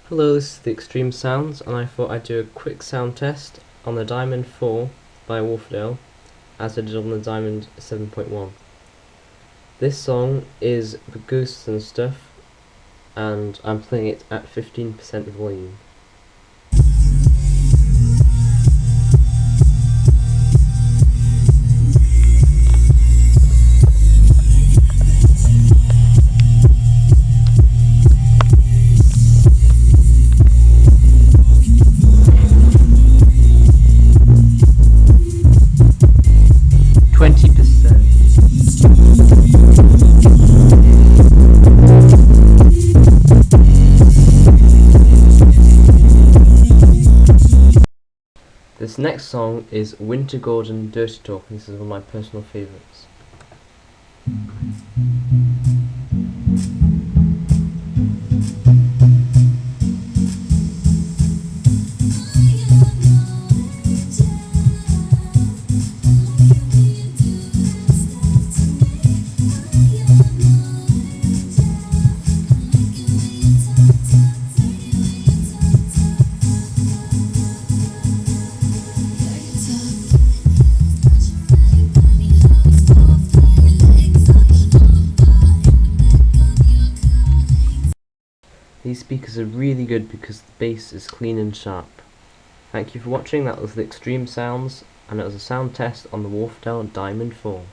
Hello, this is the Extreme Sounds, and I thought I'd do a quick sound test on the Diamond 4 by Wharfedale, as I did on the Diamond 7.1. This song is the Ghosts and stuff, and I'm playing it at 15% volume. 20%. This next song is Winter Gordon Dirty Talk, and this is one of my personal favourites. These speakers are really good because the bass is clean and sharp. Thank you for watching. That was the Extreme Sounds, and it was a sound test on the Wharfedale Diamond 4.